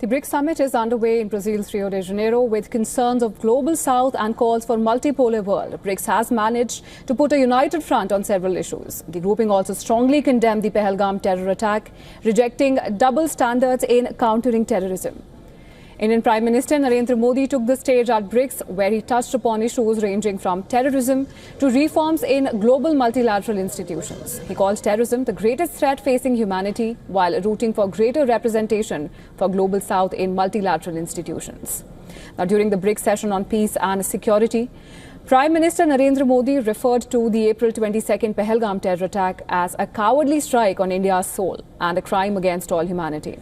The BRICS Summit is underway in Brazil's Rio de Janeiro with concerns of global south and calls for multipolar world. BRICS has managed to put a united front on several issues. The grouping also strongly condemned the Pahalgam terror attack, rejecting double standards in countering terrorism. Indian Prime Minister Narendra Modi took the stage at BRICS, where he touched upon issues ranging from terrorism to reforms in global multilateral institutions. He called terrorism the greatest threat facing humanity, while rooting for greater representation for global south in multilateral institutions. Now, during the BRICS session on peace and security, Prime Minister Narendra Modi referred to the April 22nd Pahalgam terror attack as a cowardly strike on India's soul and a crime against all humanity.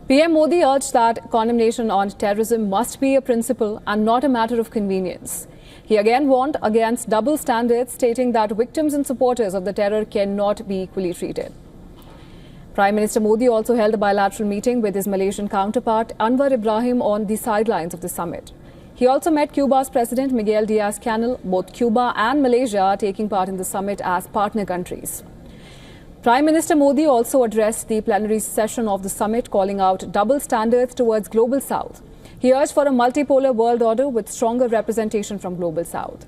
PM Modi urged that condemnation on terrorism must be a principle and not a matter of convenience. He again warned against double standards, stating that victims and supporters of the terror cannot be equally treated. Prime Minister Modi also held a bilateral meeting with his Malaysian counterpart Anwar Ibrahim on the sidelines of the summit. He also met Cuba's President Miguel Diaz-Canel. Both Cuba and Malaysia are taking part in the summit as partner countries. Prime Minister Modi also addressed the plenary session of the summit, calling out double standards towards global south. He urged for a multipolar world order with stronger representation from global south.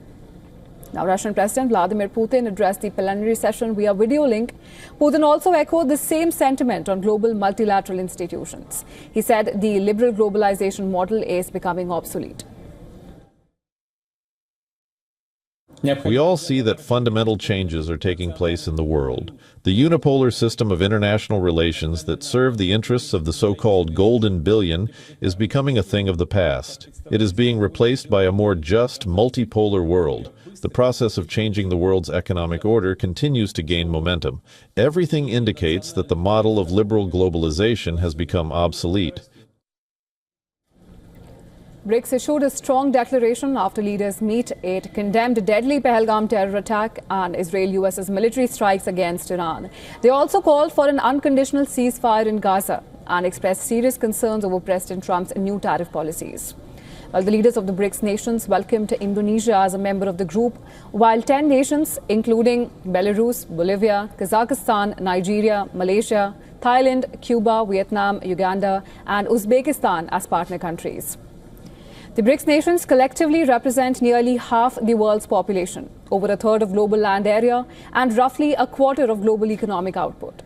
Now, Russian President Vladimir Putin addressed the plenary session via video link. Putin also echoed the same sentiment on global multilateral institutions. He said the liberal globalization model is becoming obsolete. We all see that fundamental changes are taking place in the world. The unipolar system of international relations that served the interests of the so-called golden billion is becoming a thing of the past. It is being replaced by a more just, multipolar world. The process of changing the world's economic order continues to gain momentum. Everything indicates that the model of liberal globalization has become obsolete. BRICS issued a strong declaration after leaders meet. It condemned the deadly Pahalgam terror attack and Israel-US's military strikes against Iran. They also called for an unconditional ceasefire in Gaza and expressed serious concerns over President Trump's new tariff policies. Well, the leaders of the BRICS nations welcomed Indonesia as a member of the group, while 10 nations, including Belarus, Bolivia, Kazakhstan, Nigeria, Malaysia, Thailand, Cuba, Vietnam, Uganda, and Uzbekistan as partner countries. The BRICS nations collectively represent nearly half the world's population, over a third of global land area, and roughly a quarter of global economic output.